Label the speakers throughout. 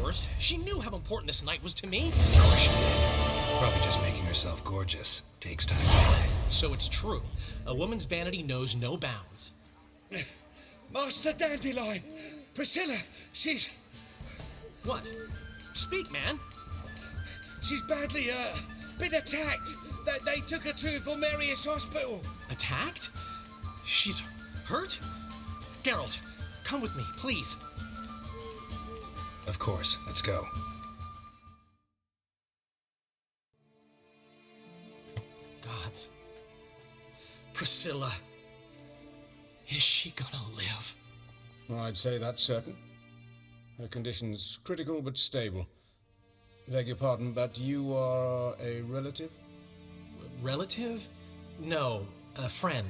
Speaker 1: course. She knew how important this night was to me.
Speaker 2: Of course she did. Probably just making herself gorgeous. Takes time.
Speaker 1: So it's true. A woman's vanity knows no bounds.
Speaker 3: Master Dandelion! Priscilla, she's...
Speaker 1: What? Speak, man.
Speaker 3: She's badly, been attacked. They took her to ⁴ Hospital.
Speaker 1: Attacked? She's hurt? Geralt, come with me, please.
Speaker 2: Of course. Let's go.
Speaker 1: Gods. Priscilla. Is she gonna live?
Speaker 4: I'd say that's certain. Her condition's critical but stable. Beg your pardon, but you are a relative?
Speaker 1: Relative? No, a friend.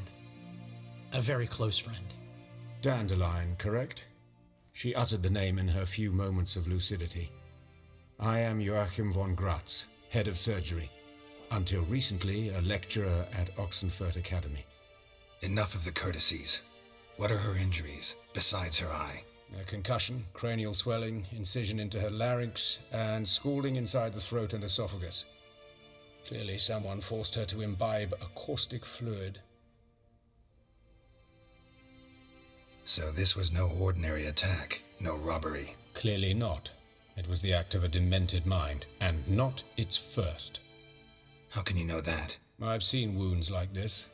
Speaker 1: A very close friend.
Speaker 4: Dandelion, correct? She uttered the name in her few moments of lucidity. I am Joachim von Gratz, head of surgery. Until recently, a lecturer at Oxenfurt Academy.
Speaker 2: Enough of the courtesies. What are her injuries, besides her eye?
Speaker 4: A concussion, cranial swelling, incision into her larynx, and scalding inside the throat and esophagus. Clearly someone forced her to imbibe a caustic fluid.
Speaker 2: So this was no ordinary attack, no robbery.
Speaker 4: Clearly not. It was the act of a demented mind, and not its first.
Speaker 2: How can you know that?
Speaker 4: I've seen wounds like this.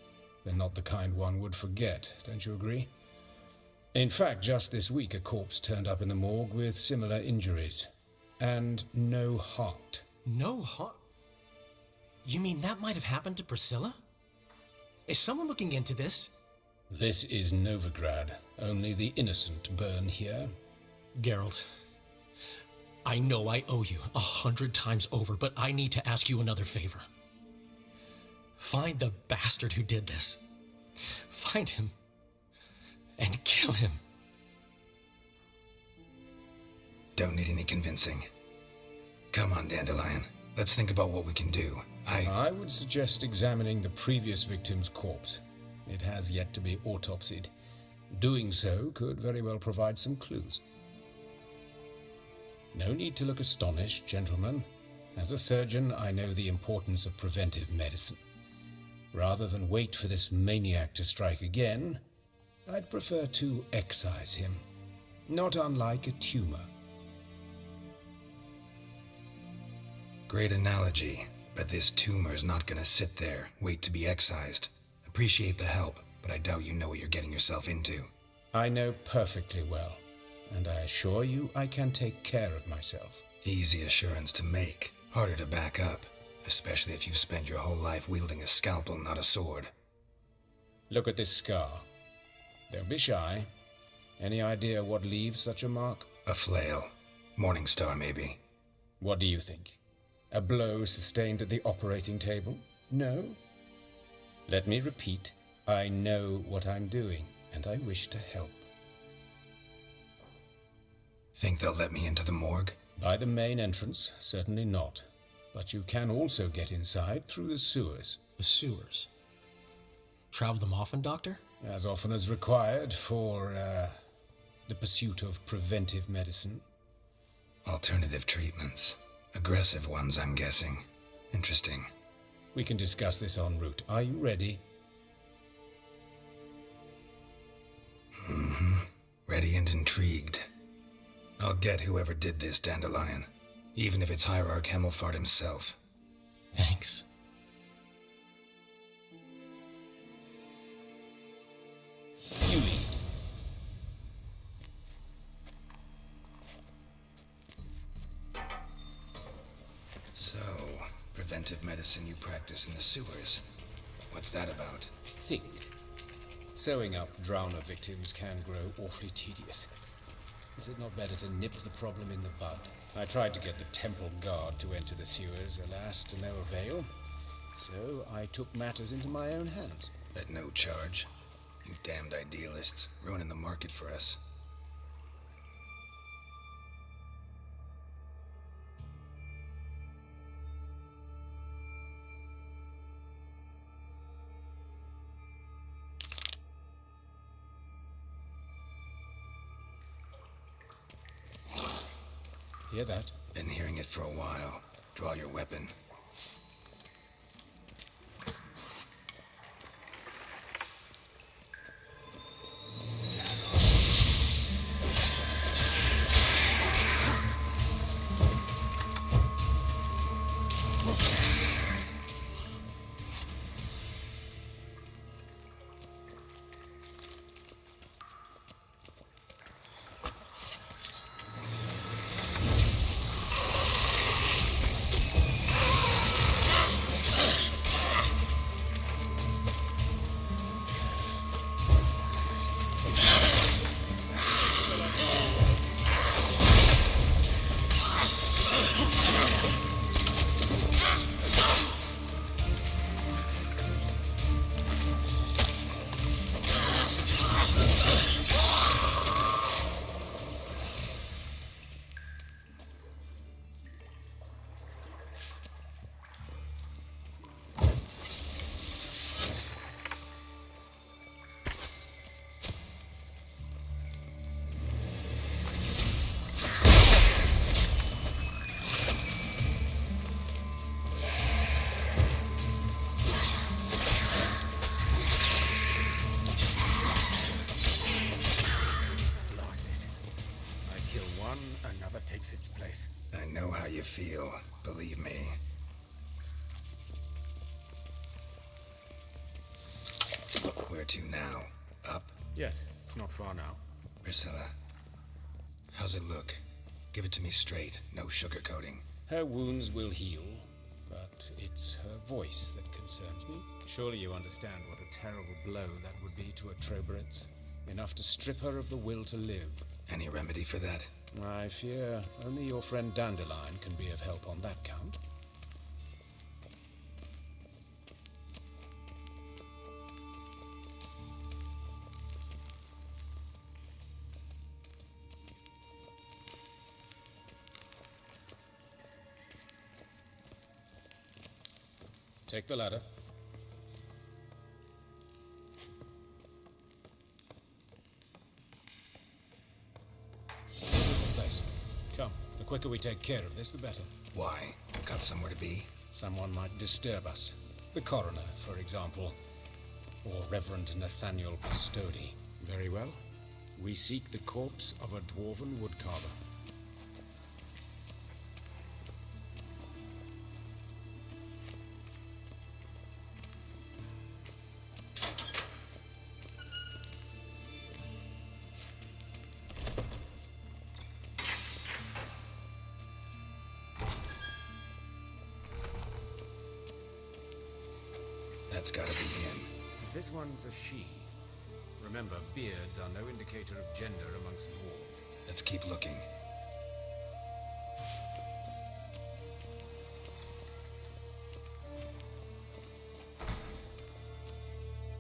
Speaker 4: They're not the kind one would forget, don't you agree? In fact, just this week a corpse turned up in the morgue with similar injuries. And no heart.
Speaker 1: No heart? You mean that might have happened to Priscilla? Is someone looking into this?
Speaker 4: This is Novigrad. Only the innocent burn here.
Speaker 1: Geralt, I know I owe you 100 times over, but I need to ask you another favor. Find the bastard who did this. Find him and kill him.
Speaker 2: Don't need any convincing. Come on, Dandelion. Let's think about what we can do.
Speaker 4: I would suggest examining the previous victim's corpse. It has yet to be autopsied. Doing so could very well provide some clues. No need to look astonished, gentlemen. As a surgeon, I know the importance of preventive medicine. Rather than wait for this maniac to strike again, I'd prefer to excise him. Not unlike a tumor.
Speaker 2: Great analogy, but this tumor's not gonna sit there, wait to be excised. Appreciate the help, but I doubt you know what you're getting yourself into.
Speaker 4: I know perfectly well, and I assure you I can take care of myself.
Speaker 2: Easy assurance to make, harder to back up, especially if you've spent your whole life wielding a scalpel, not a sword.
Speaker 4: Look at this scar. Don't be shy. Any idea what leaves such a mark?
Speaker 2: A flail. Morningstar, maybe.
Speaker 4: What do you think? A blow sustained at the operating table? No? Let me repeat. I know what I'm doing, and I wish to help.
Speaker 2: Think they'll let me into the morgue?
Speaker 4: By the main entrance, certainly not. But you can also get inside through the sewers.
Speaker 1: The sewers? Travel them often, Doctor?
Speaker 4: As often as required for, the pursuit of preventive medicine.
Speaker 2: Alternative treatments. Aggressive ones, I'm guessing. Interesting.
Speaker 4: We can discuss this en route. Are you ready?
Speaker 2: Mm-hmm. Ready and intrigued. I'll get whoever did this, Dandelion. Even if it's Hierarch Hemmelfart himself.
Speaker 1: Thanks.
Speaker 4: You lead.
Speaker 2: So, preventive medicine you practice in the sewers. What's that about?
Speaker 4: Think. Sewing up drowner victims can grow awfully tedious. Is it not better to nip the problem in the bud? I tried to get the temple guard to enter the sewers, alas, to no avail. So I took matters into my own hands.
Speaker 2: At no charge. You damned idealists, ruining the market for us.
Speaker 4: Hear that?
Speaker 2: Been hearing it for a while. Draw your weapon.
Speaker 4: Takes its place.
Speaker 2: I know how you feel, believe me. Where to now? Up?
Speaker 4: Yes, it's not far now.
Speaker 2: Priscilla, how's it look? Give it to me straight, no sugarcoating.
Speaker 4: Her wounds will heal, but it's her voice that concerns me. Surely you understand what a terrible blow that would be to a Trobritz. Enough to strip her of the will to live.
Speaker 2: Any remedy for that?
Speaker 4: I fear only your friend Dandelion can be of help on that count. Take the ladder. Come, the quicker we take care of this, the better.
Speaker 2: Why? Got somewhere to be?
Speaker 4: Someone might disturb us. The coroner, for example. Or Reverend Nathaniel Custody. Very well. We seek the corpse of a dwarven woodcarver.
Speaker 2: That's gotta be him.
Speaker 4: This one's a she. Remember, beards are no indicator of gender amongst dwarves.
Speaker 2: Let's keep looking.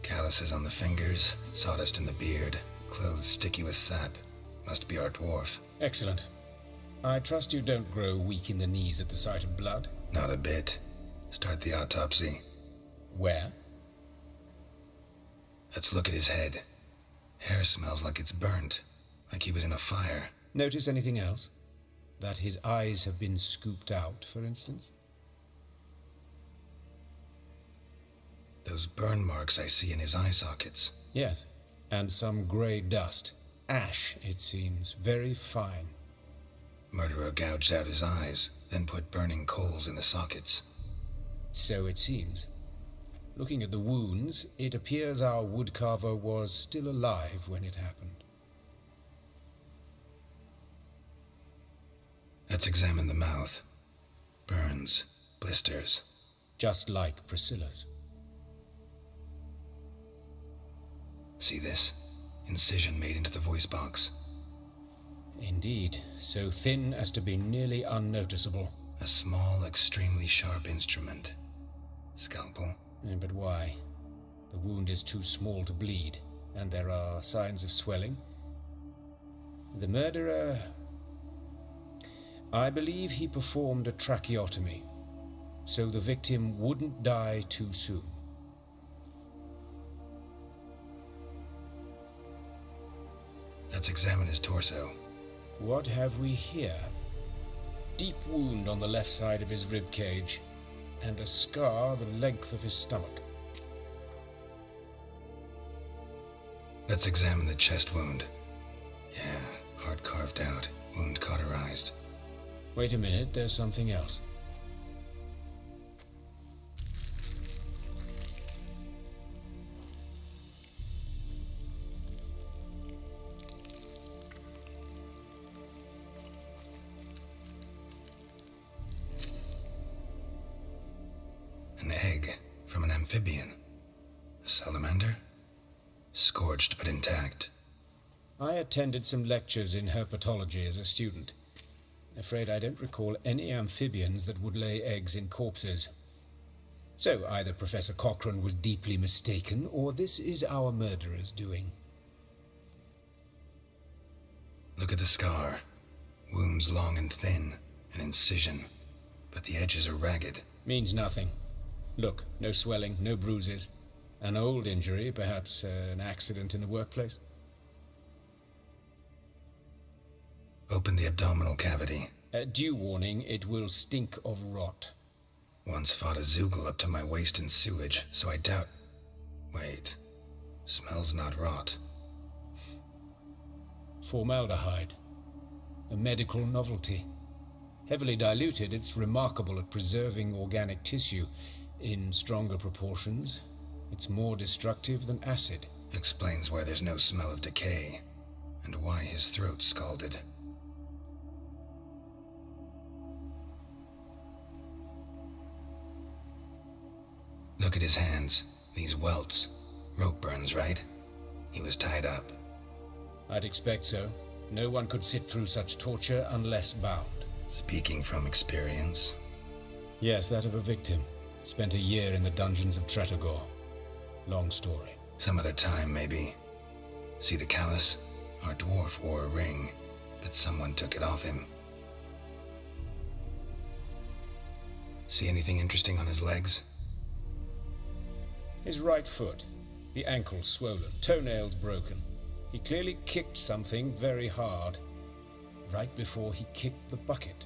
Speaker 2: Calluses on the fingers, sawdust in the beard, clothes sticky with sap. Must be our dwarf.
Speaker 4: Excellent. I trust you don't grow weak in the knees at the sight of blood?
Speaker 2: Not a bit. Start the autopsy.
Speaker 4: Where?
Speaker 2: Let's look at his head. Hair smells like it's burnt, like he was in a fire.
Speaker 4: Notice anything else? That his eyes have been scooped out, for instance?
Speaker 2: Those burn marks I see in his eye sockets.
Speaker 4: Yes, and some grey dust. Ash, it seems. Very fine.
Speaker 2: Murderer gouged out his eyes, then put burning coals in the sockets.
Speaker 4: So it seems. Looking at the wounds, it appears our woodcarver was still alive when it happened.
Speaker 2: Let's examine the mouth. Burns, blisters.
Speaker 4: Just like Priscilla's.
Speaker 2: See this? Incision made into the voice box.
Speaker 4: Indeed, so thin as to be nearly unnoticeable.
Speaker 2: A small, extremely sharp instrument. Scalpel?
Speaker 4: But why? The wound is too small to bleed, and there are signs of swelling. The murderer... I believe he performed a tracheotomy, so the victim wouldn't die too soon.
Speaker 2: Let's examine his torso.
Speaker 4: What have we here? Deep wound on the left side of his rib cage, and a scar the length of his stomach.
Speaker 2: Let's examine the chest wound. Yeah, heart carved out, wound cauterized.
Speaker 4: Wait a minute, there's something else.
Speaker 2: An egg from an amphibian. A salamander? Scorched but intact.
Speaker 4: I attended some lectures in herpetology as a student. Afraid I don't recall any amphibians that would lay eggs in corpses. So either Professor Cochrane was deeply mistaken, or this is our murderer's doing.
Speaker 2: Look at the scar. Wounds long and thin, an incision. But the edges are ragged.
Speaker 4: Means nothing. Look, no swelling, no bruises. An old injury, perhaps an accident in the workplace.
Speaker 2: Open the abdominal cavity.
Speaker 4: Due warning, it will stink of rot.
Speaker 2: Once fought a Zoogle up to my waist in sewage, so I doubt... Wait. Smells not rot.
Speaker 4: Formaldehyde. A medical novelty. Heavily diluted, it's remarkable at preserving organic tissue. In stronger proportions, it's more destructive than acid.
Speaker 2: Explains why there's no smell of decay, and why his throat's scalded. Look at his hands. These welts. Rope burns, right? He was tied up.
Speaker 4: I'd expect so. No one could sit through such torture unless bound.
Speaker 2: Speaking from experience.
Speaker 4: Yes, that of a victim. Spent a year in the dungeons of Tretogor. Long story.
Speaker 2: Some other time, maybe. See the callus? Our dwarf wore a ring, but someone took it off him. See anything interesting on his legs?
Speaker 4: His right foot. The ankle swollen, toenails broken. He clearly kicked something very hard. Right before he kicked the bucket.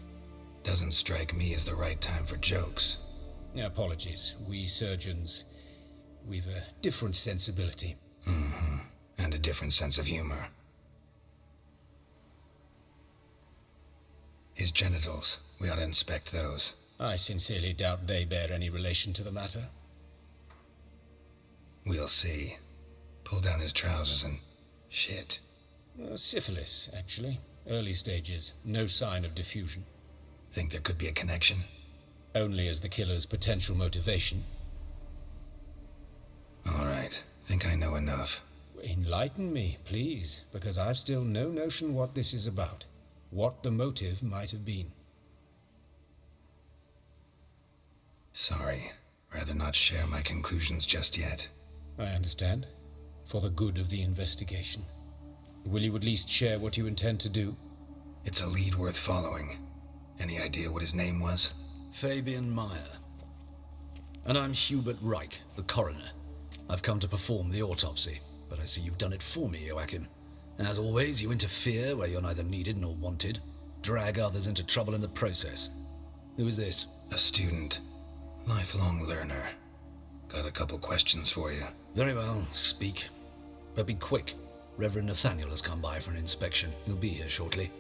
Speaker 2: Doesn't strike me as the right time for jokes.
Speaker 4: Apologies. We surgeons, we've a different sensibility.
Speaker 2: Mm-hmm. And a different sense of humor. His genitals. We ought to inspect those.
Speaker 4: I sincerely doubt they bear any relation to the matter.
Speaker 2: We'll see. Pull down his trousers and... shit.
Speaker 4: Syphilis, actually. Early stages. No sign of diffusion.
Speaker 2: Think there could be a connection?
Speaker 4: Only as the killer's potential motivation.
Speaker 2: All right. Think I know enough.
Speaker 4: Enlighten me, please, because I've still no notion what this is about. What the motive might have been.
Speaker 2: Sorry. Rather not share my conclusions just yet.
Speaker 4: I understand. For the good of the investigation. Will you at least share what you intend to do?
Speaker 2: It's a lead worth following. Any idea what his name was?
Speaker 5: Fabian Meyer. And I'm Hubert Reich, the coroner. I've come to perform the autopsy, but I see you've done it for me, Joachim. As always, you interfere where you're neither needed nor wanted, drag others into trouble in the process. Who is this?
Speaker 2: A student. Lifelong learner. Got a couple questions for you.
Speaker 5: Very well, speak. But be quick. Reverend Nathaniel has come by for an inspection. He'll be here shortly.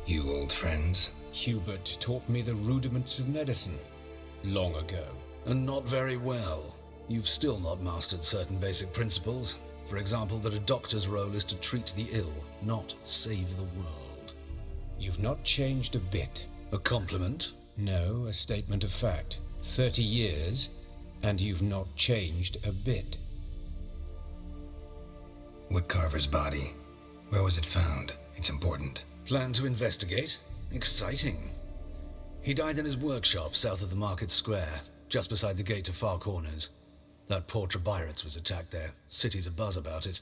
Speaker 2: You old friends?
Speaker 4: Hubert taught me the rudiments of medicine. Long ago.
Speaker 5: And not very well. You've still not mastered certain basic principles. For example, that a doctor's role is to treat the ill, not save the world.
Speaker 4: You've not changed a bit.
Speaker 5: A compliment?
Speaker 4: No, a statement of fact. 30 years, and you've not changed a bit.
Speaker 2: Woodcarver's body. Where was it found? It's important.
Speaker 5: Plan to investigate? Exciting. He died in his workshop south of the market square, just beside the gate to Far Corners. That poor Trebirates was attacked there. City's abuzz about it.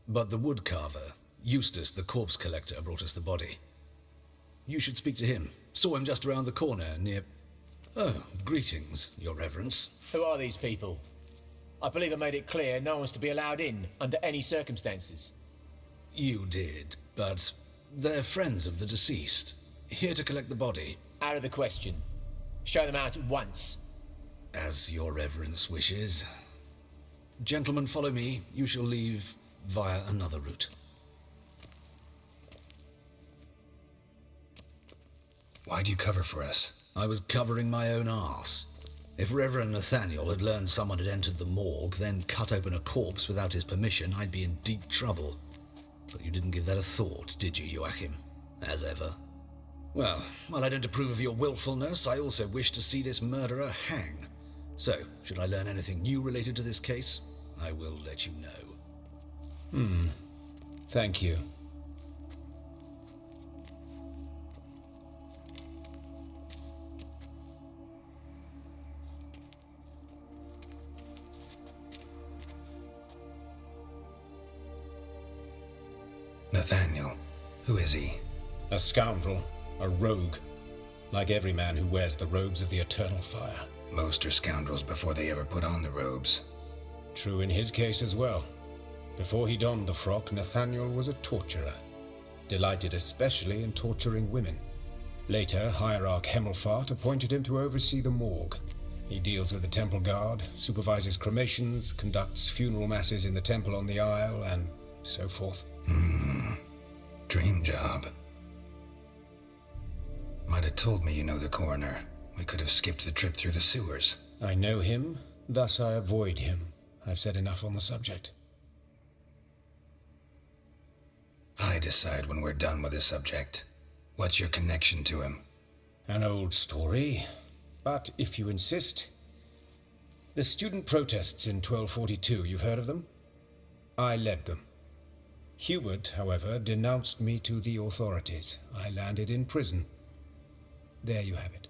Speaker 5: But the woodcarver, Eustace the corpse collector, brought us the body. You should speak to him. Saw him just around the corner near... Oh, greetings, your reverence.
Speaker 6: Who are these people? I believe I made it clear no one's to be allowed in under any circumstances.
Speaker 5: You did, but They're friends of the deceased, here to collect the body.
Speaker 6: Out of the question. Show them out at once.
Speaker 5: As your reverence wishes. Gentlemen, follow me. You shall leave via another route.
Speaker 2: Why do you cover for us?
Speaker 5: I was covering my own arse. If Reverend Nathaniel had learned someone had entered the morgue, then cut open a corpse without his permission, I'd be in deep trouble. But you didn't give that a thought, did you, Joachim? As ever. Well, while I don't approve of your willfulness, I also wish to see this murderer hang. So, should I learn anything new related to this case, I will let you know.
Speaker 4: Thank you.
Speaker 2: Nathaniel, who is he?
Speaker 4: A scoundrel, a rogue, like every man who wears the robes of the eternal fire.
Speaker 2: Most are scoundrels before they ever put on the robes.
Speaker 4: True in his case as well. Before he donned the frock, Nathaniel was a torturer, delighted especially in torturing women. Later, Hierarch Hemmelfart appointed him to oversee the morgue. He deals with the temple guard, supervises cremations, conducts funeral masses in the temple on the Isle, and so forth.
Speaker 2: Dream job. Might have told me you know the coroner. We could have skipped the trip through the sewers.
Speaker 4: I know him, thus I avoid him. I've said enough on the subject.
Speaker 2: I decide when we're done with the subject. What's your connection to him?
Speaker 4: An old story, but if you insist. The student protests in 1242, you've heard of them? I led them. Hubert, however, denounced me to the authorities. I landed in prison. There you have it.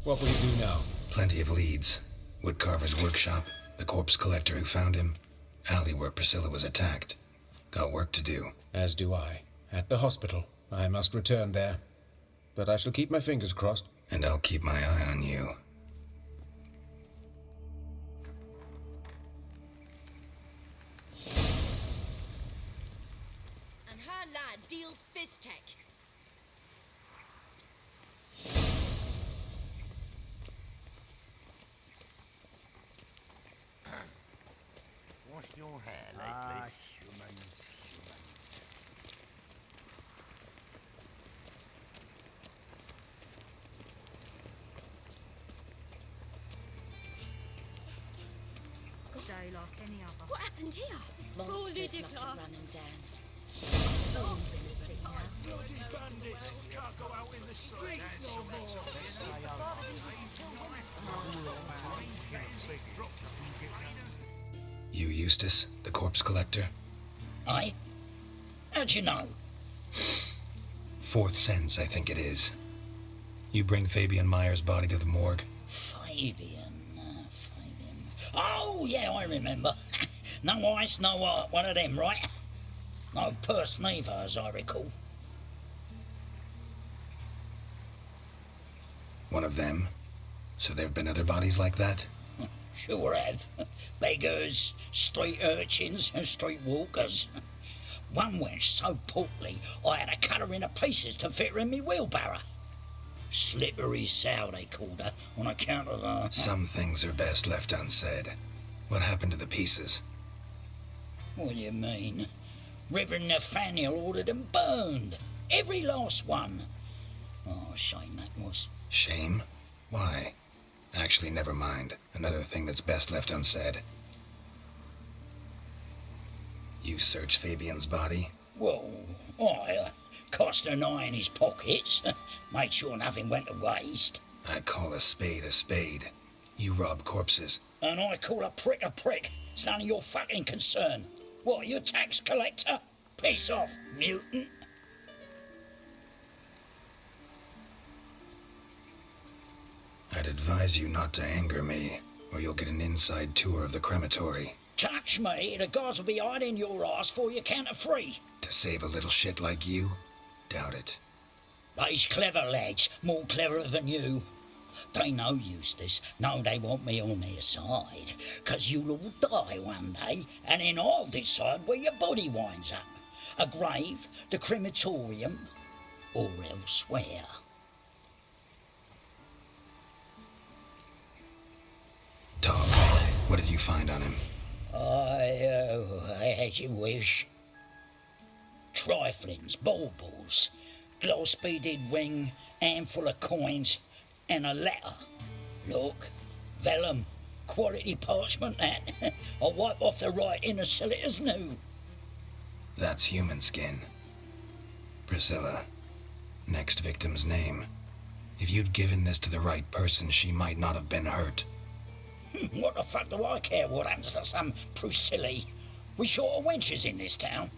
Speaker 4: What will you do now?
Speaker 2: Plenty of leads. Woodcarver's workshop, the corpse collector who found him, alley where Priscilla was attacked. Got work to do.
Speaker 4: As do I. At the hospital. I must return there. But I shall keep my fingers crossed.
Speaker 2: And I'll keep my eye on you.
Speaker 7: And her lad deals Fiztech.
Speaker 8: Washed your hair lately? Humans.
Speaker 9: Day like any other.
Speaker 7: What happened here?
Speaker 10: Monsters must have run him down.
Speaker 9: Stones in the city now.
Speaker 8: Bloody bandits! Can't go out in the streets no more!
Speaker 2: You, Eustace, the corpse collector?
Speaker 11: Aye? How'd you know?
Speaker 2: Fourth sense, I think it is. You bring Fabian Meyer's body to the morgue?
Speaker 11: Fabian. Oh, yeah, I remember. No ice, no art, one of them, right? No purse neither, as I recall.
Speaker 2: One of them? So there have been other bodies like that?
Speaker 11: Sure have. Beggars, street urchins, and street walkers. One wench so portly, I had to cut her into pieces to fit her in me wheelbarrow. Slippery sow, they called her, on account of her...
Speaker 2: Some things are best left unsaid. What happened to the pieces?
Speaker 11: What do you mean? Reverend Nathaniel ordered them burned. Every last one. Oh, shame that was.
Speaker 2: Shame? Why? Actually, never mind. Another thing that's best left unsaid. You searched Fabian's body?
Speaker 11: Well, I cast an eye in his pockets. Made sure nothing went to waste.
Speaker 2: I call a spade a spade. You rob corpses.
Speaker 11: And I call a prick a prick. It's none of your fucking concern. What, you tax collector? Piss off, mutant.
Speaker 2: I'd advise you not to anger me, or you'll get an inside tour of the crematory.
Speaker 11: Touch me, the guys will be hiding your ass for you count of three.
Speaker 2: To save a little shit like you? Doubt it.
Speaker 11: They's clever lads, more cleverer than you. They know Eustace, know they want me on their side, 'cause you'll all die one day, and then I'll decide where your body winds up. a grave, the crematorium, or elsewhere.
Speaker 2: Talk. What did you find on him?
Speaker 11: As you wish. Triflings, baubles, glass-beaded ring, handful of coins, and a letter. Look, vellum, quality parchment that. I'll wipe off the writing and sell it as new.
Speaker 2: That's human skin. Priscilla. Next victim's name. If you'd given this to the right person, she might not have been hurt.
Speaker 11: What the fuck do I care what happens to some Priscilla? We short of wenches in this town.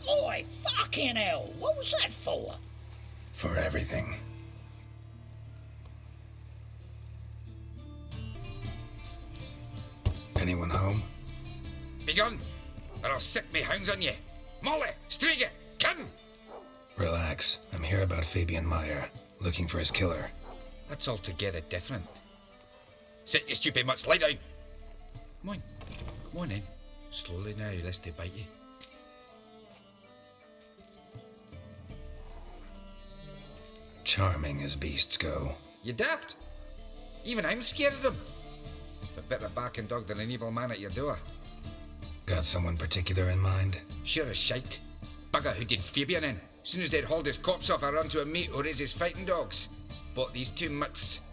Speaker 11: Oi, fucking hell! What was that for?
Speaker 2: For everything. Anyone home?
Speaker 3: Begone, or I'll set me hounds on you. Molly, Striga, come!
Speaker 2: Relax. I'm here about Fabian Meyer, looking for his killer.
Speaker 3: That's altogether different. Sit, you stupid mutts, lie down. Come on in. Slowly now, lest they bite you.
Speaker 2: Charming as beasts go.
Speaker 3: You daft? Even I'm scared of them. But better barking dog than an evil man at your door.
Speaker 2: Got someone particular in mind?
Speaker 3: Sure as shite. Bugger who did Fabian in. Soon as they'd hauled his corpse off, I ran to a mate who raises fighting dogs. Bought these 2 mutts.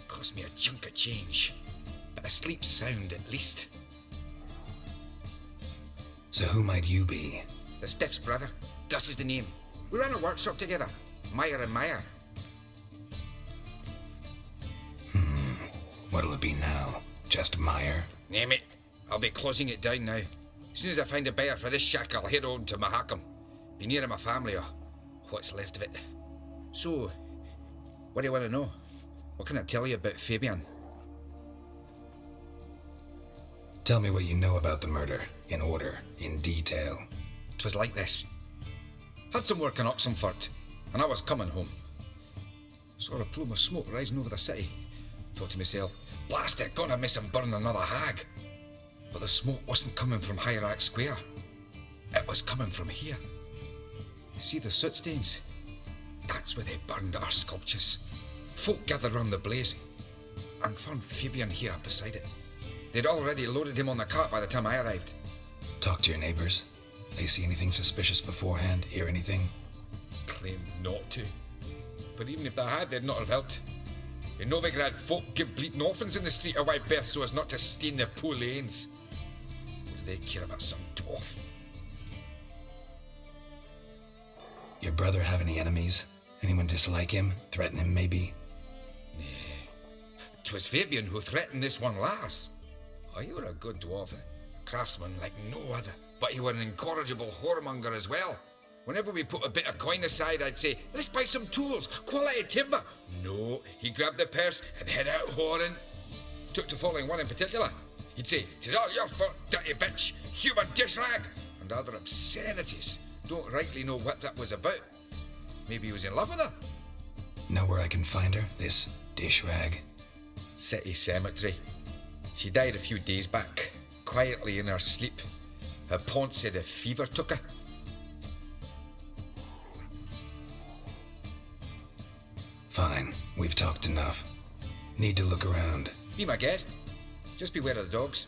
Speaker 3: Cost me a chunk of change. But I sleep sound at least.
Speaker 2: So who might you be?
Speaker 3: The Stiff's brother. Gus is the name. We ran a workshop together. Meyer and Meyer.
Speaker 2: What'll it be now? Just Meyer?
Speaker 3: Name it. I'll be closing it down now. As soon as I find a buyer for this shack, I'll head on to Mahakam. Be near my family or what's left of it. So, what do you want to know? What can I tell you about Fabian?
Speaker 2: Tell me what you know about the murder, in order, in detail.
Speaker 3: 'Twas like this. Had some work in Oxenfurt, and I was coming home. Saw a plume of smoke rising over the city. Thought to myself, blast it, gonna miss him burn another hag. But the smoke wasn't coming from HyperX Square. It was coming from here. See the soot stains? That's where they burned our sculptures. Folk gathered round the blaze and found Fabian here beside it. They'd already loaded him on the cart by the time I arrived.
Speaker 2: Talk to your neighbors. They see anything suspicious beforehand? Hear anything?
Speaker 3: Claim not to. But even if they had, they'd not have helped. In Novigrad, folk give bleeding orphans in the street a wide berth so as not to stain their poor lanes. What do they care about some dwarf?
Speaker 2: Your brother have any enemies? Anyone dislike him? Threaten him, maybe?
Speaker 3: Nay. 'Twas Fabian who threatened this one last. Oh, you were a good dwarf, a craftsman like no other. But you were an incorrigible whoremonger as well. Whenever we put a bit of coin aside, I'd say, let's buy some tools, quality timber. No, he grabbed the purse and head out whoring. Took to following one in particular. He'd say, "'Tis all your fault, dirty bitch, human dish rag," and other obscenities. Don't rightly know what that was about. Maybe he was in love with her.
Speaker 2: Know where I can find her, this dish rag?
Speaker 3: City cemetery. She died a few days back, quietly in her sleep. Her pont said a fever took her.
Speaker 2: Fine, we've talked enough. Need to look around.
Speaker 3: Be my guest. Just beware of the dogs.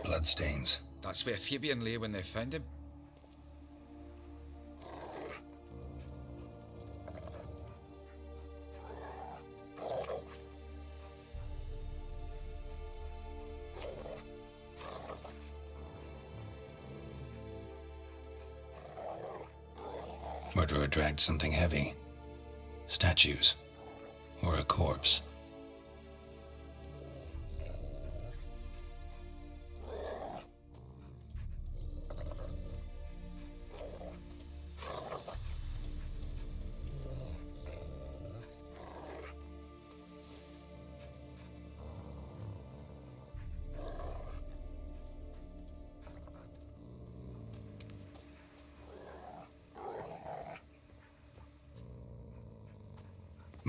Speaker 2: Bloodstains.
Speaker 3: That's where Fabian lay when they found him.
Speaker 2: Murderer dragged something heavy. Statues. Or a corpse.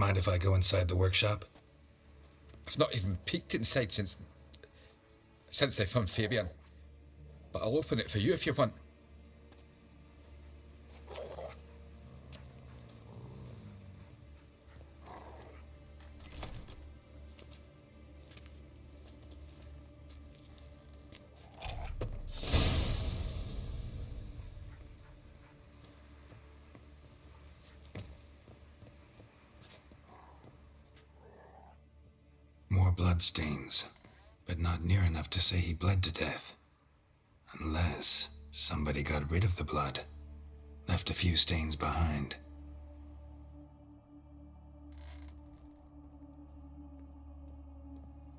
Speaker 2: Mind if I go inside the workshop?
Speaker 3: I've not even peeked inside since they found Fabian. But I'll open it for you if you want.
Speaker 2: More bloodstains, but not near enough to say he bled to death. Unless somebody got rid of the blood, left a few stains behind.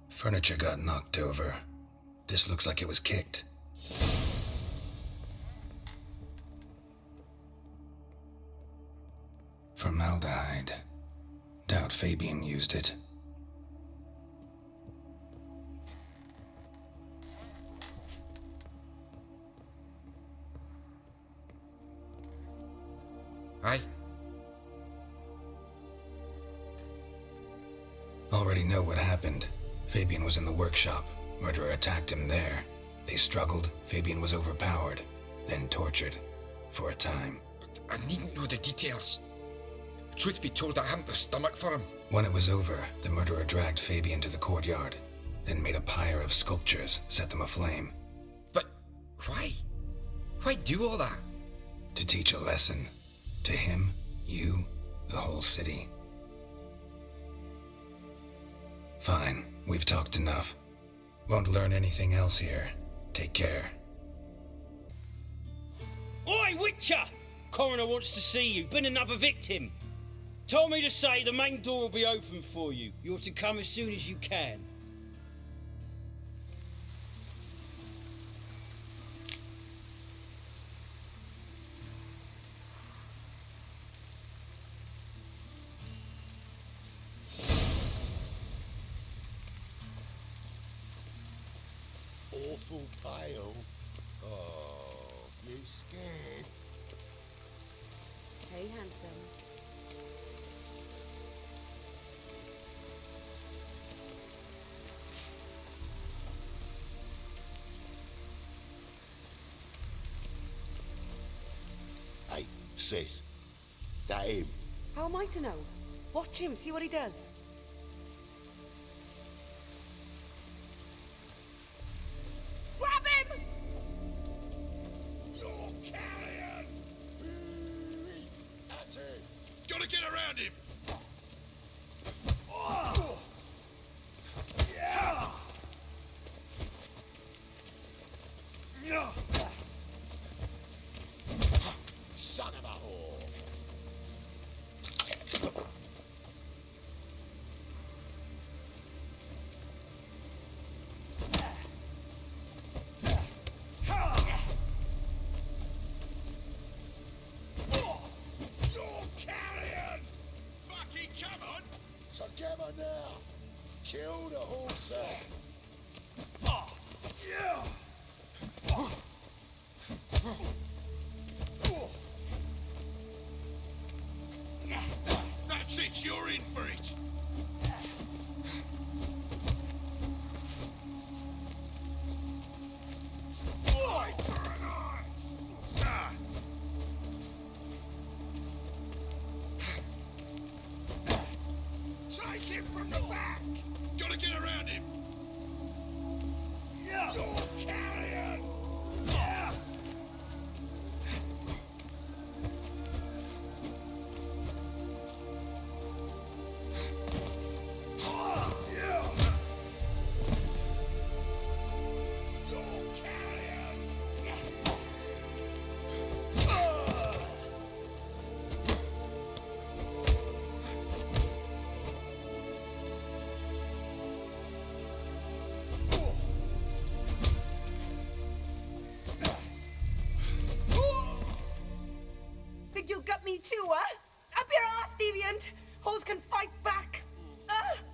Speaker 2: Furniture got knocked over. This looks like it was kicked. Formaldehyde. Doubt Fabian used it.
Speaker 3: Aye.
Speaker 2: Already know what happened. Fabian was in the workshop. Murderer attacked him there. They struggled. Fabian was overpowered, then tortured. For a time.
Speaker 3: I needn't know the details. Truth be told, I hadn't the stomach for him.
Speaker 2: When it was over, the murderer dragged Fabian to the courtyard, then made a pyre of sculptures, set them aflame.
Speaker 3: But why? Why do all that?
Speaker 2: To teach a lesson. To him, you, the whole city. Fine, we've talked enough. Won't learn anything else here. Take care.
Speaker 12: Oi, Witcher! Coroner wants to see you. Been another victim. Told me to say the main door will be open for you. You're to come as soon as you can.
Speaker 8: Awful pale. Oh, you scared?
Speaker 13: Hey, handsome.
Speaker 8: Hey, sis. That him?
Speaker 13: How am I to know? Watch him, see what he does. Grab him!
Speaker 8: You're carrion! That's it.
Speaker 14: Gotta get around him!
Speaker 8: Son of a whore!
Speaker 14: You're carrion! Fucking come on!
Speaker 8: Together now! Kill the horse!
Speaker 14: That's it, you're in for it! Eye for an eye! Ah. Take him from the back! Gotta get around him! You're carrion!
Speaker 13: Think you'll gut me too, huh? Up your ass, deviant! Hoes can fight back!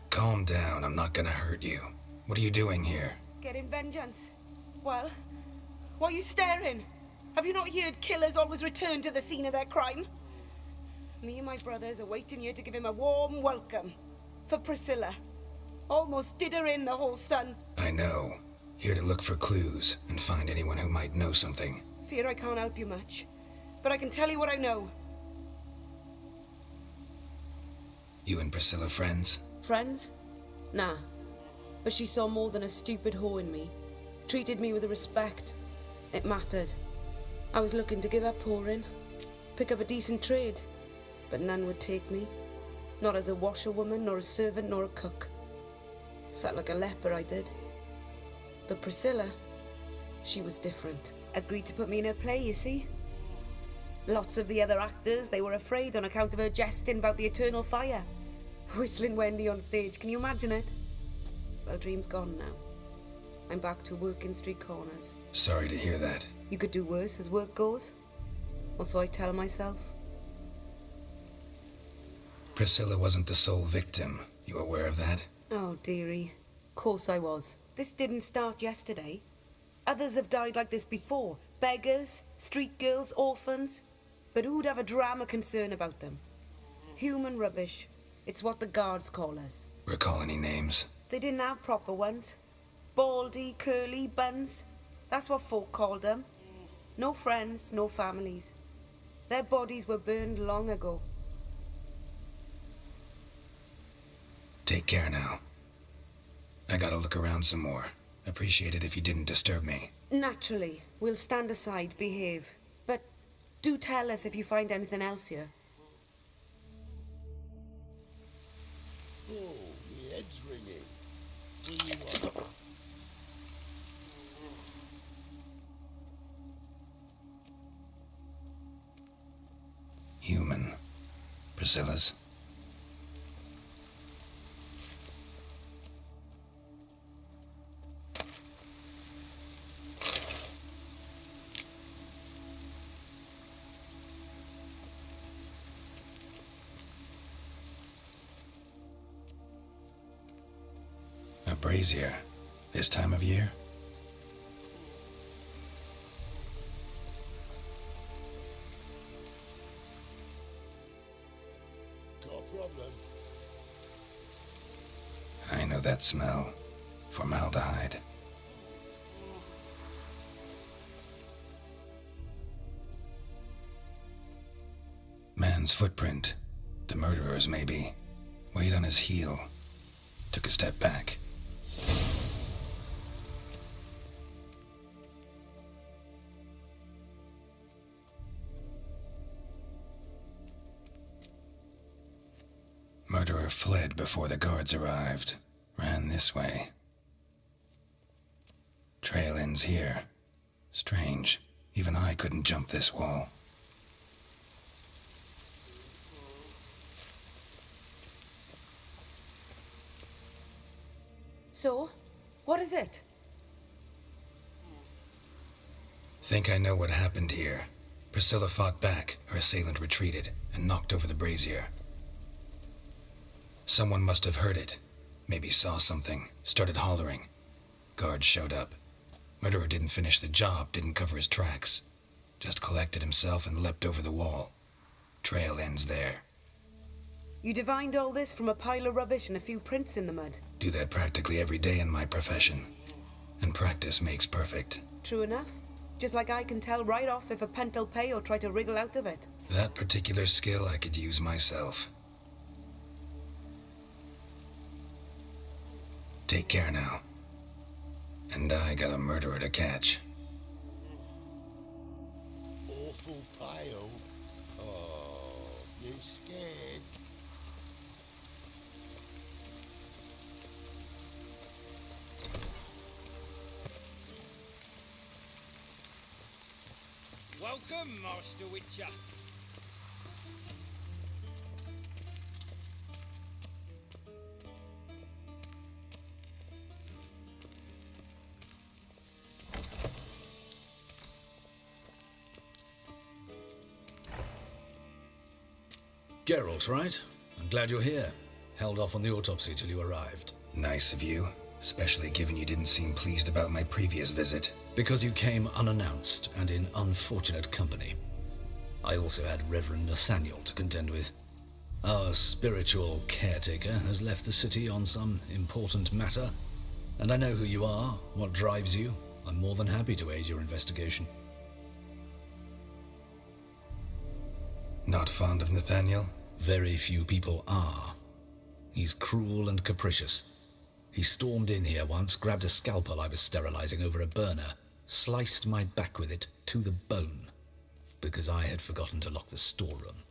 Speaker 2: Calm down, I'm not gonna hurt you. What are you doing here?
Speaker 13: Getting vengeance. Well, why are you staring? Have you not heard killers always return to the scene of their crime? Me and my brothers are waiting here to give him a warm welcome. For Priscilla. Almost did her in, the whole son.
Speaker 2: I know. Here to look for clues and find anyone who might know something.
Speaker 13: Fear I can't help you much. But I can tell you what I know.
Speaker 2: You and Priscilla friends?
Speaker 13: Friends? Nah. But she saw more than a stupid whore in me. Treated me with respect. It mattered. I was looking to give up whoring. Pick up a decent trade. But none would take me. Not as a washerwoman, nor a servant, nor a cook. Felt like a leper, I did. But Priscilla, she was different. Agreed to put me in her play, you see? Lots of the other actors, they were afraid on account of her jesting about the eternal fire. Whistling Wendy on stage, can you imagine it? Well, dream's gone now. I'm back to working street corners.
Speaker 2: Sorry to hear that.
Speaker 13: You could do worse as work goes. Or so I tell myself.
Speaker 2: Priscilla wasn't the sole victim. You aware of that?
Speaker 13: Oh, dearie. Course I was. This didn't start yesterday. Others have died like this before. Beggars, street girls, orphans. But who'd have a drama concern about them? Human rubbish. It's what the guards call us.
Speaker 2: Recall any names?
Speaker 13: They didn't have proper ones. Baldy, curly, buns. That's what folk called them. No friends, no families. Their bodies were burned long ago.
Speaker 2: Take care now. I gotta look around some more. Appreciate it if you didn't disturb me.
Speaker 13: Naturally. We'll stand aside, behave. But do tell us if you find anything else here.
Speaker 14: Oh, my head's ringing. What do you want?
Speaker 2: Human. Priscilla's. A brazier. This time of year?
Speaker 14: Got a problem?
Speaker 2: I know that smell. Formaldehyde. Man's footprint. The murderer's, maybe. Weighed on his heel. Took a step back. Murderer fled before the guards arrived. Ran this way. Trail ends here. Strange. Even I couldn't jump this wall.
Speaker 13: So, what is it?
Speaker 2: Think I know what happened here. Priscilla fought back, her assailant retreated, and knocked over the brazier. Someone must have heard it. Maybe saw something, started hollering. Guards showed up. Murderer didn't finish the job, didn't cover his tracks. Just collected himself and leapt over the wall. Trail ends there.
Speaker 13: You divined all this from a pile of rubbish and a few prints in the mud.
Speaker 2: Do that practically every day in my profession. And practice makes perfect.
Speaker 13: True enough. Just like I can tell right off if a pent'll pay or try to wriggle out of it.
Speaker 2: That particular skill I could use myself. Take care now. And I got a murderer to catch.
Speaker 14: Awful pale. Oh, you scared?
Speaker 12: Welcome, Master Witcher.
Speaker 5: Geralt, right? I'm glad you're here. Held off on the autopsy till you arrived.
Speaker 2: Nice of you, especially given you didn't seem pleased about my previous visit.
Speaker 5: Because you came unannounced and in unfortunate company. I also had Reverend Nathaniel to contend with. Our spiritual caretaker has left the city on some important matter, and I know who you are, what drives you. I'm more than happy to aid your investigation.
Speaker 2: Not fond of Nathaniel?
Speaker 5: Very few people are. He's cruel and capricious. He stormed in here once, grabbed a scalpel I was sterilizing over a burner, sliced my back with it to the bone, because I had forgotten to lock the storeroom.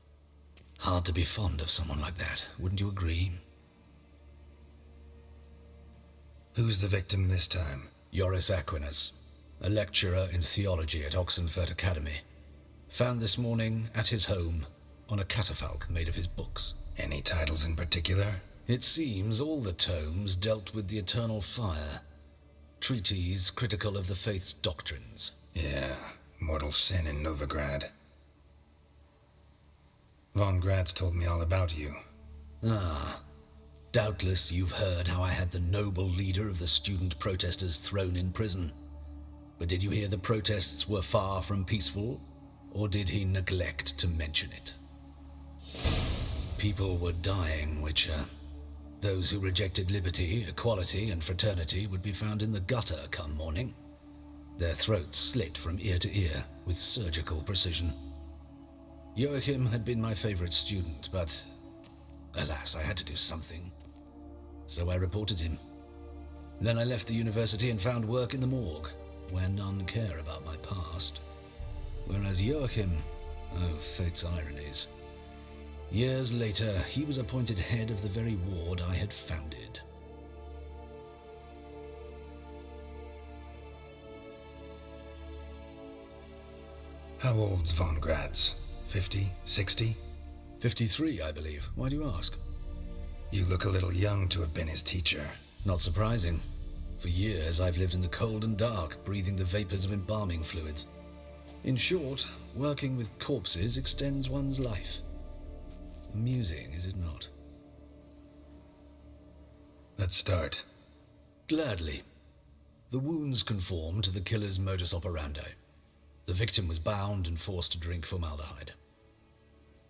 Speaker 5: Hard to be fond of someone like that, wouldn't you agree?
Speaker 2: Who's the victim this time?
Speaker 5: Joris Aquinas, a lecturer in theology at Oxenfurt Academy. Found this morning at his home on a catafalque made of his books.
Speaker 2: Any titles in particular?
Speaker 5: It seems all the tomes dealt with the eternal fire. Treatises critical of the faith's doctrines.
Speaker 2: Yeah, mortal sin in Novigrad. Von Grad's told me all about you.
Speaker 5: Ah, doubtless you've heard how I had the noble leader of the student protesters thrown in prison. But did you hear the protests were far from peaceful, or did he neglect to mention it? People were dying, Witcher. Those who rejected liberty, equality, and fraternity would be found in the gutter come morning. Their throats slit from ear to ear with surgical precision. Joachim had been my favorite student, but alas, I had to do something. So I reported him. Then I left the university and found work in the morgue, where none care about my past. Whereas Joachim, oh, fate's ironies. Years later, he was appointed head of the very ward I had founded.
Speaker 2: How old's Von Grad's? 50? 60?
Speaker 5: 53, I believe. Why do you ask?
Speaker 2: You look a little young to have been his teacher.
Speaker 5: Not surprising. For years, I've lived in the cold and dark, breathing the vapors of embalming fluids. In short, working with corpses extends one's life. Amusing, is it not?
Speaker 2: Let's start.
Speaker 5: Gladly. The wounds conform to the killer's modus operandi. The victim was bound and forced to drink formaldehyde.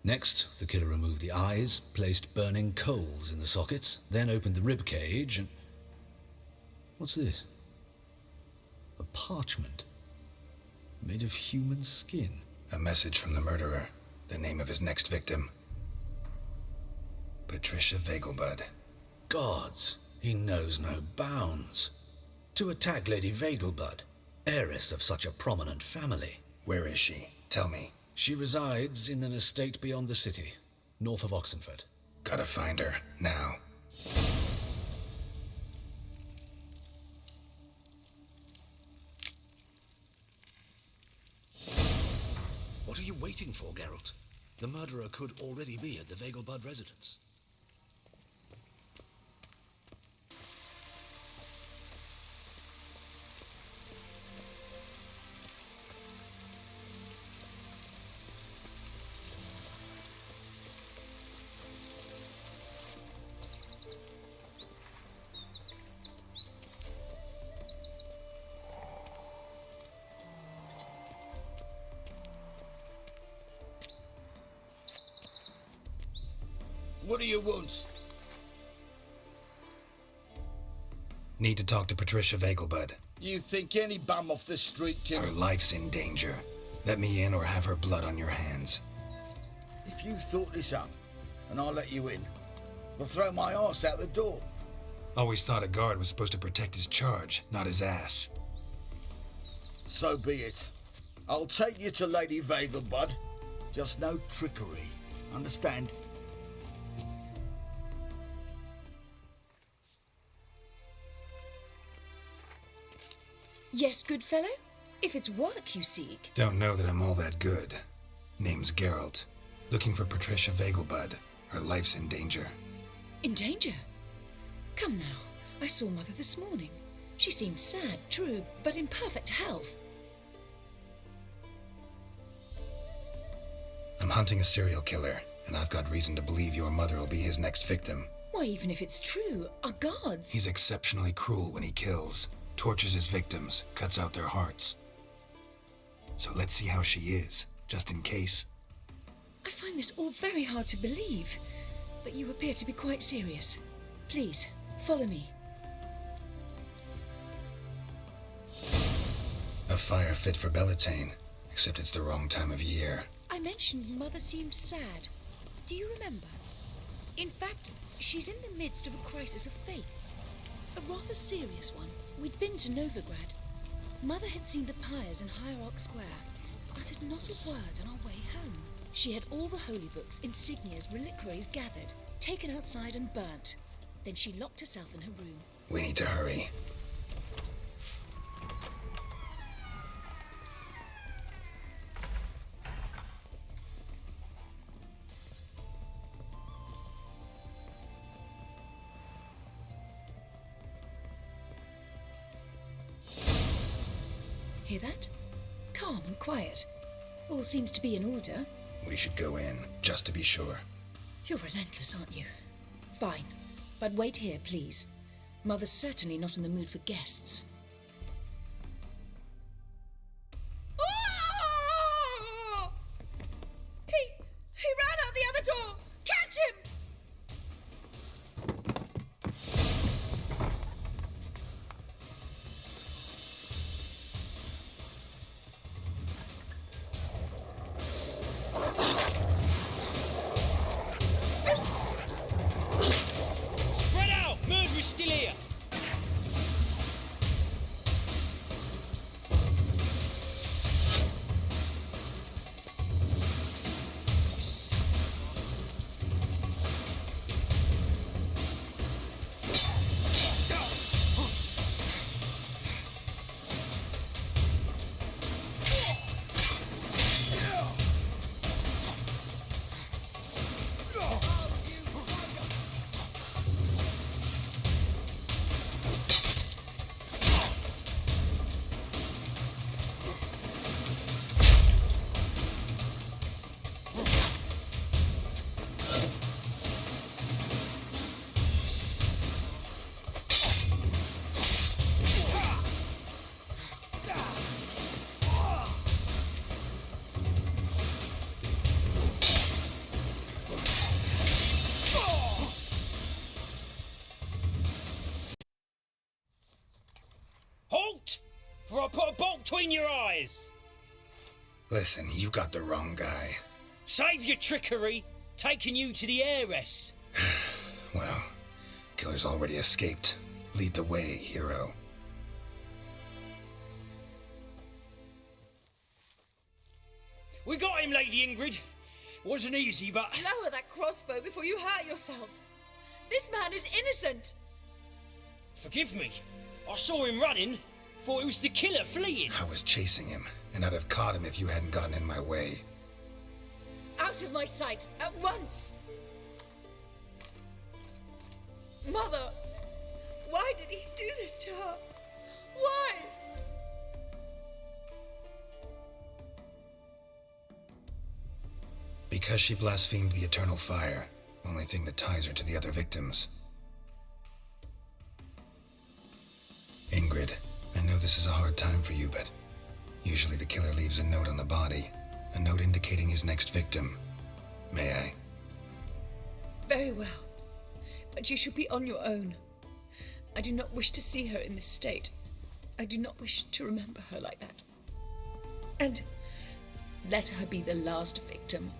Speaker 5: Next, the killer removed the eyes, placed burning coals in the sockets, then opened the rib cage and... What's this? A parchment. Made of human skin.
Speaker 2: A message from the murderer. The name of his next victim. Patricia Vegelbud.
Speaker 5: Gods, he knows no bounds. To attack Lady Vegelbud, heiress of such a prominent family.
Speaker 2: Where is she? Tell me.
Speaker 5: She resides in an estate beyond the city, north of Oxenfurt.
Speaker 2: Gotta find her, now.
Speaker 5: What are you waiting for, Geralt? The murderer could already be at the Vegelbud residence.
Speaker 14: What do you want?
Speaker 2: Need to talk to Patricia Vegelbud.
Speaker 14: You think any bum off the street can...
Speaker 2: Her life's in danger. Let me in or have her blood on your hands.
Speaker 14: If you thought this up, and I'll let you in, I'll throw my arse out the door.
Speaker 2: Always thought a guard was supposed to protect his charge, not his ass.
Speaker 14: So be it. I'll take you to Lady Vegelbud. Just no trickery. Understand?
Speaker 7: Yes, good fellow? If it's work you seek.
Speaker 2: Don't know that I'm all that good. Name's Geralt. Looking for Patricia Vegelbud. Her life's in danger.
Speaker 7: In danger? Come now. I saw Mother this morning. She seemed sad, true, but in perfect health.
Speaker 2: I'm hunting a serial killer, and I've got reason to believe your mother will be his next victim.
Speaker 7: Why, even if it's true, our gods...
Speaker 2: He's exceptionally cruel when he kills. Tortures his victims, cuts out their hearts. So let's see how she is, just in case.
Speaker 7: I find this all very hard to believe, but you appear to be quite serious. Please, follow me.
Speaker 2: A fire fit for Bellatane, except it's the wrong time of year.
Speaker 7: I mentioned Mother seemed sad. Do you remember? In fact, she's in the midst of a crisis of faith. A rather serious one. We'd been to Novigrad. Mother had seen the pyres in Hierarch Square, uttered not a word on our way home. She had all the holy books, insignias, reliquaries gathered, taken outside and burnt. Then she locked herself in her room.
Speaker 2: We need to hurry.
Speaker 7: Hear that? Calm and quiet. All seems to be in order.
Speaker 2: We should go in, just to be sure.
Speaker 7: You're relentless, aren't you? Fine. But wait here, please. Mother's certainly not in the mood for guests. Oh! He ran out the other door! Catch him!
Speaker 12: Spread out! Murderer's still here! Halt! For I put a bolt between your eyes!
Speaker 2: Listen, you got the wrong guy.
Speaker 12: Save your trickery! Taking you to the heiress!
Speaker 2: Well, killer's already escaped. Lead the way, hero.
Speaker 12: We got him, Lady Ingrid. Wasn't easy, but...
Speaker 7: Lower that crossbow before you hurt yourself. This man is innocent.
Speaker 12: Forgive me. I saw him running. Thought it was the killer fleeing.
Speaker 2: I was chasing him, and I'd have caught him if you hadn't gotten in my way.
Speaker 7: Out of my sight, at once! Mother! Why did he do this to her? Why?
Speaker 2: Because she blasphemed the eternal fire. Only thing that ties her to the other victims. Ingrid, I know this is a hard time for you, but usually the killer leaves a note on the body. A note indicating his next victim. May I?
Speaker 7: Very well. But you should be on your own. I do not wish to see her in this state. I do not wish to remember her like that. And let her be the last victim.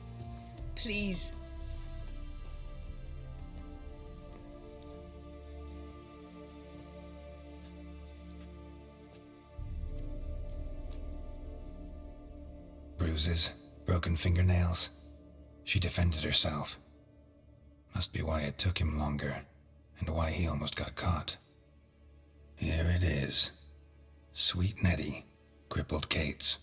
Speaker 7: Please.
Speaker 2: Bruises, broken fingernails. She defended herself. Must be why it took him longer, and why he almost got caught. Here it is. Sweet Nettie, crippled Kate's.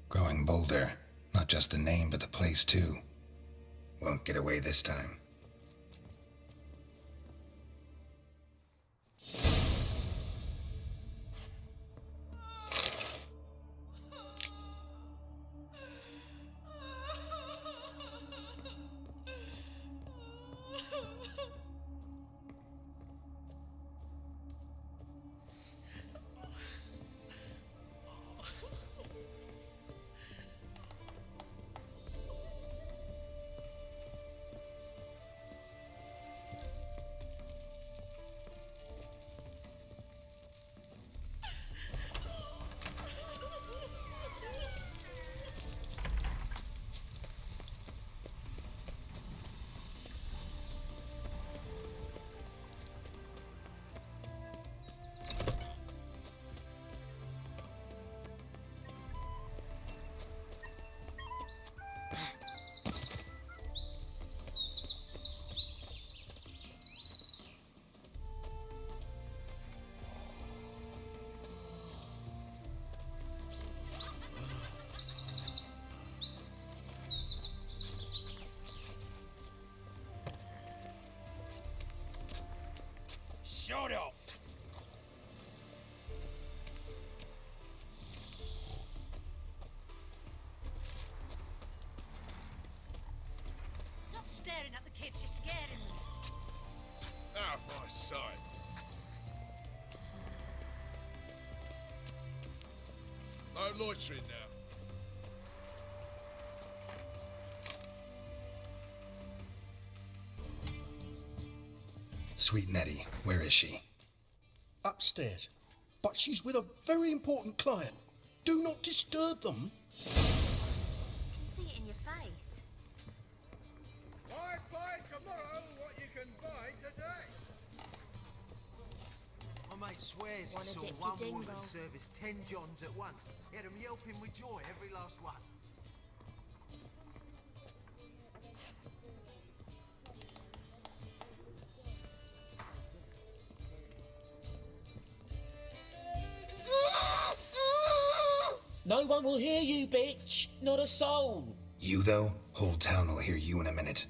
Speaker 2: Growing bolder, not just the name but the place too. Won't get away this time.
Speaker 9: staring at the kids, you're scaring them.
Speaker 8: Out of my sight. No loitering now.
Speaker 2: Sweet Nettie, where is she?
Speaker 15: Upstairs. But she's with a very important client. Do not disturb them.
Speaker 9: I can see it in your face.
Speaker 8: Buy tomorrow what you can buy today.
Speaker 16: My mate swears he saw one woman service 10 Johns at once. He had them yelping with joy, every last one.
Speaker 6: No one will hear you, bitch. Not a soul.
Speaker 2: You, though? Whole town will hear you in a minute.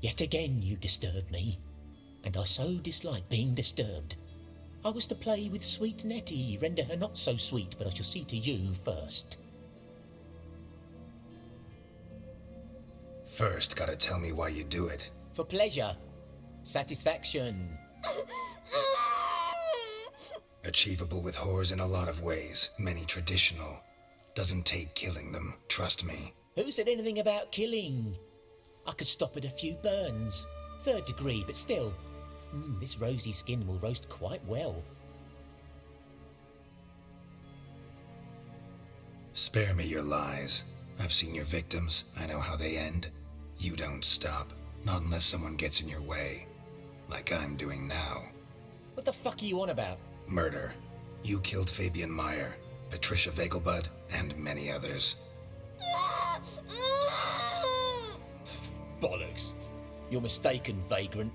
Speaker 6: Yet again you disturb me, and I so dislike being disturbed. I was to play with sweet Nettie, render her not so sweet, but I shall see to you first.
Speaker 2: First, gotta tell me why you do it.
Speaker 6: For pleasure. Satisfaction.
Speaker 2: Achievable with whores in a lot of ways, many traditional. Doesn't take killing them, trust me.
Speaker 6: Who said anything about killing? I could stop at a few burns. 3rd degree, but still. This rosy skin will roast quite well.
Speaker 2: Spare me your lies. I've seen your victims, I know how they end. You don't stop, not unless someone gets in your way. Like I'm doing now.
Speaker 6: What the fuck are you on about?
Speaker 2: Murder. You killed Fabian Meyer, Patricia Vegelbud, and many others.
Speaker 6: Bollocks. You're mistaken, vagrant.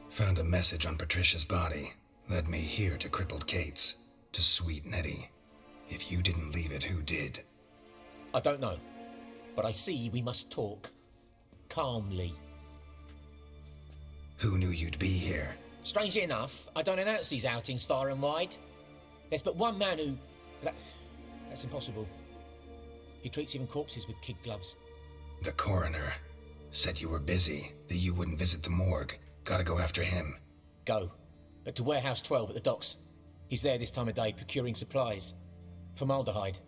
Speaker 2: Found a message on Patricia's body. Led me here to crippled Kate's, to sweet Nettie. If you didn't leave it, who did?
Speaker 6: I don't know, but I see we must talk. Calmly.
Speaker 2: Who knew you'd be here?
Speaker 6: Strangely enough, I don't announce these outings far and wide. There's but one man who... That's impossible. He treats even corpses with kid gloves.
Speaker 2: The coroner. Said you were busy, that you wouldn't visit the morgue. Gotta go after him.
Speaker 6: Go. But to Warehouse 12 at the docks. He's there this time of day procuring supplies. Formaldehyde.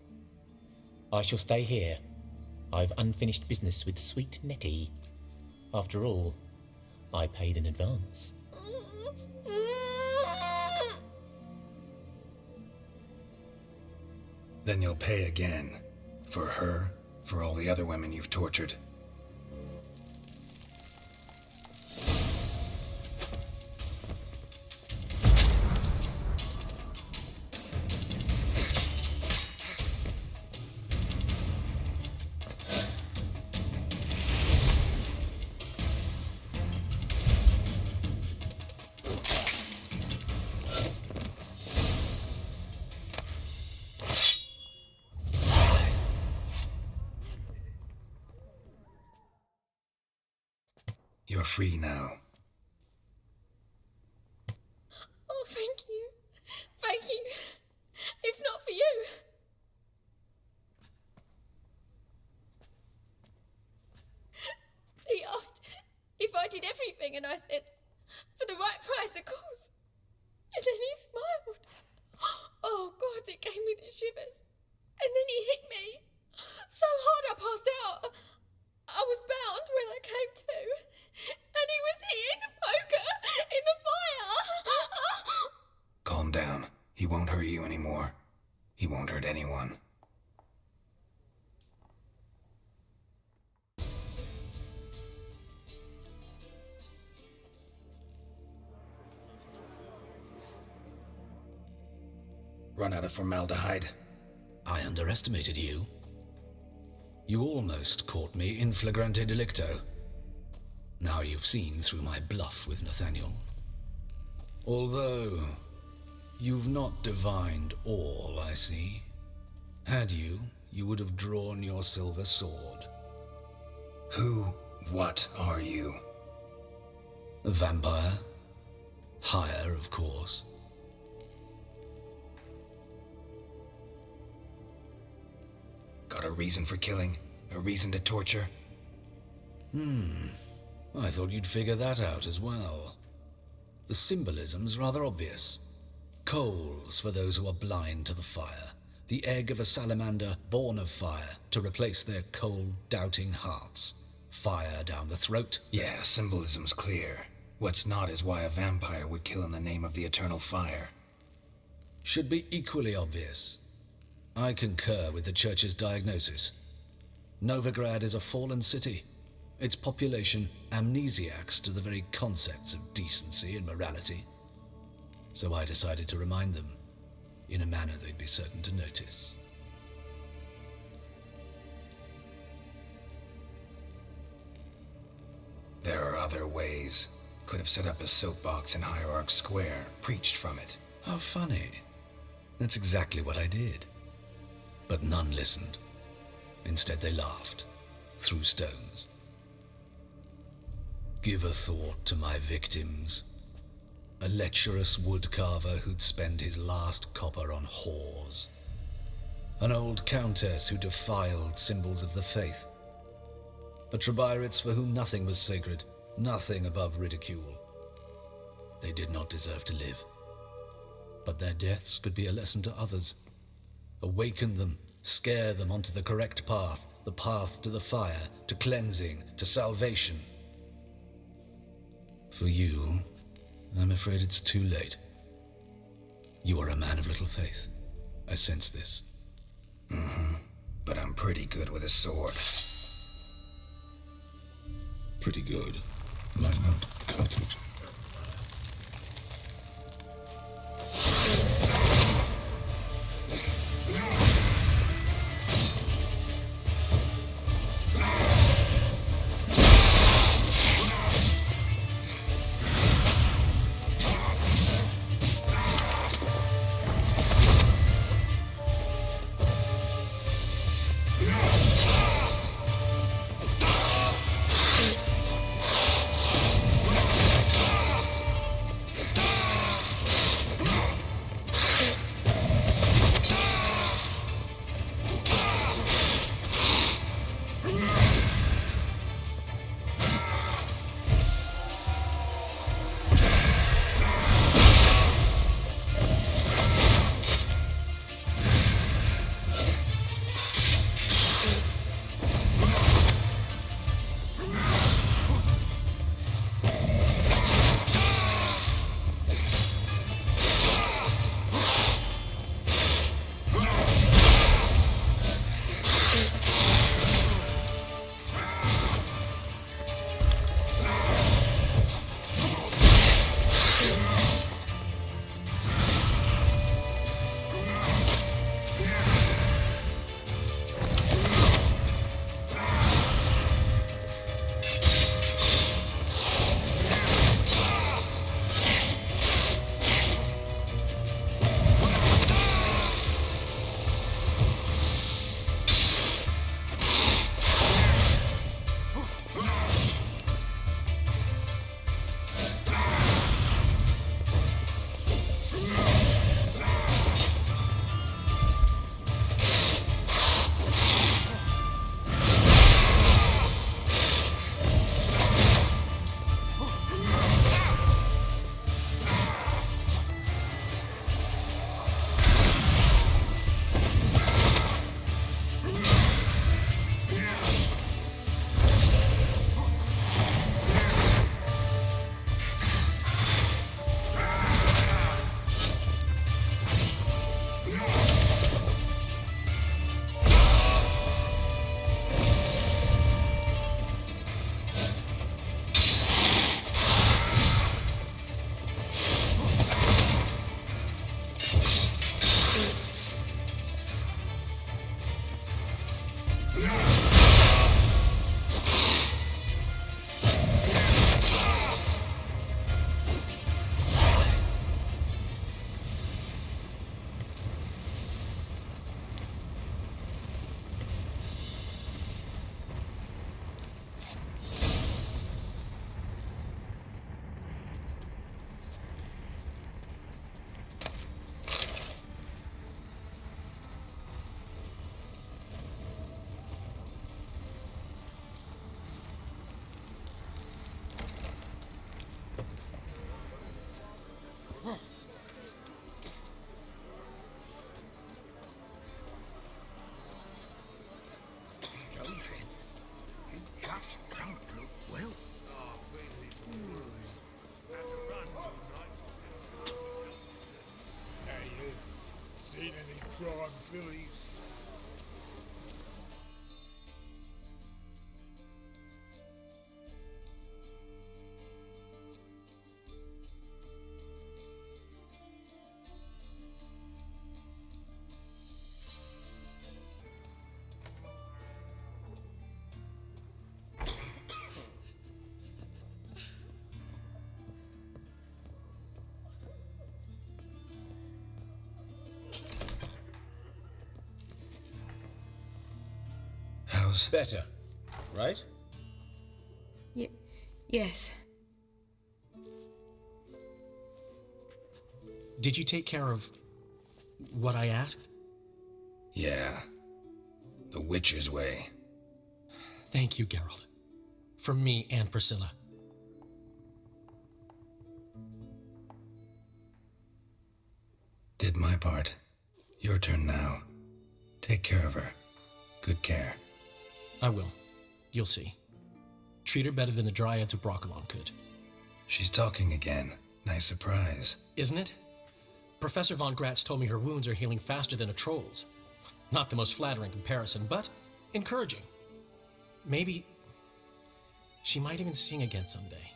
Speaker 6: I shall stay here. I've unfinished business with sweet Nettie. After all, I paid in advance.
Speaker 2: Then you'll pay again. For her, for all the other women you've tortured. You're free now.
Speaker 17: Oh, thank you. Thank you. If not for you. He asked if I did everything, and I said, for the right price, of course. And then he smiled. Oh, God, it gave me the shivers. And then he hit me so hard I passed out. I was bound when I came to, and he was hitting the poker in the fire.
Speaker 2: Calm down. He won't hurt you anymore. He won't hurt anyone. Run out of formaldehyde.
Speaker 5: I underestimated you. You almost caught me in flagrante delicto. Now you've seen through my bluff with Nathaniel. Although, you've not divined all, I see. Had you, you would have drawn your silver sword.
Speaker 2: What are you?
Speaker 5: A vampire. Higher, of course.
Speaker 2: Got a reason for killing? A reason to torture?
Speaker 5: I thought you'd figure that out as well. The symbolism's rather obvious. Coals for those who are blind to the fire. The egg of a salamander born of fire to replace their cold, doubting hearts. Fire down the throat.
Speaker 2: Yeah, symbolism's clear. What's not is why a vampire would kill in the name of the eternal fire.
Speaker 5: Should be equally obvious. I concur with the Church's diagnosis. Novigrad is a fallen city. Its population amnesiacs to the very concepts of decency and morality. So I decided to remind them, in a manner they'd be certain to notice.
Speaker 2: There are other ways. Could have set up a soapbox in Hierarch Square, preached from it.
Speaker 5: How funny. That's exactly what I did. But none listened. Instead they laughed, threw stones. Give a thought to my victims. A lecherous woodcarver who'd spend his last copper on whores. An old countess who defiled symbols of the faith. A Trebirates for whom nothing was sacred, nothing above ridicule. They did not deserve to live. But their deaths could be a lesson to others. Awaken them, scare them onto the correct path, the path to the fire, to cleansing, to salvation. For you, I'm afraid it's too late. You are a man of little faith. I sense this.
Speaker 2: But I'm pretty good with a sword.
Speaker 18: Pretty good. Might not cut it.
Speaker 8: fillies.
Speaker 2: How's...
Speaker 4: Better, right?
Speaker 13: Yes.
Speaker 1: Did you take care of what I asked?
Speaker 2: Yeah. The Witcher's way.
Speaker 1: Thank you, Geralt. From me and Priscilla.
Speaker 2: Did my part. Your turn now. Take care of her. Good care.
Speaker 1: I will. You'll see. Treat her better than the Dryads of Broccolon could.
Speaker 2: She's talking again. Nice surprise.
Speaker 1: Isn't it? Professor Von Gratz told me her wounds are healing faster than a troll's. Not the most flattering comparison, but encouraging. Maybe she might even sing again someday.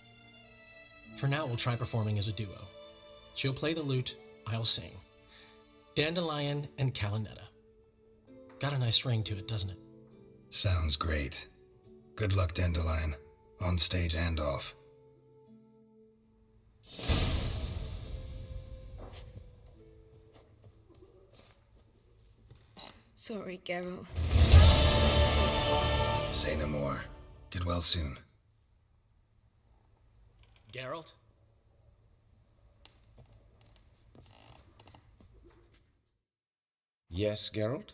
Speaker 1: For now, we'll try performing as a duo. She'll play the lute, I'll sing. Dandelion and Calinetta. Got a nice ring to it, doesn't it?
Speaker 2: Sounds great. Good luck, Dandelion. On stage and off.
Speaker 13: Sorry, Geralt.
Speaker 2: Say no more. Get well soon.
Speaker 1: Geralt?
Speaker 4: Yes, Geralt?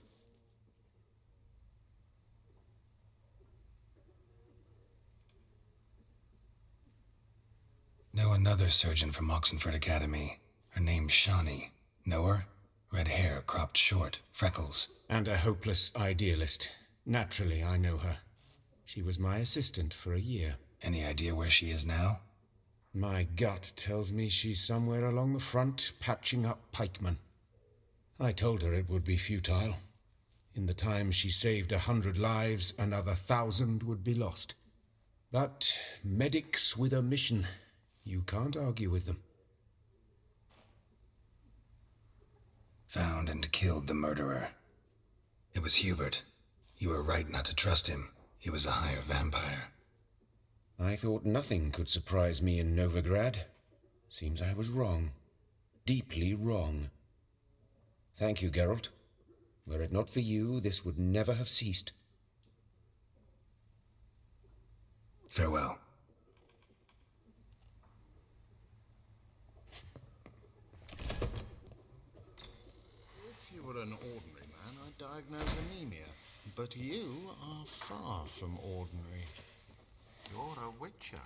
Speaker 2: Know another surgeon from Oxenford Academy. Her name's Shawnee. Know her? Red hair, cropped short, freckles.
Speaker 4: And a hopeless idealist. Naturally, I know her. She was my assistant for a year.
Speaker 2: Any idea where she is now?
Speaker 4: My gut tells me she's somewhere along the front, patching up pikemen. I told her it would be futile. In the time she saved 100 lives, another 1,000 would be lost. But medics with a mission. You can't argue with them.
Speaker 2: Found and killed the murderer. It was Hubert. You were right not to trust him. He was a higher vampire.
Speaker 4: I thought nothing could surprise me in Novigrad. Seems I was wrong. Deeply wrong. Thank you, Geralt. Were it not for you, this would never have ceased.
Speaker 2: Farewell.
Speaker 8: If you were an ordinary man, I'd diagnose anemia. But you are far from ordinary. You're a witcher.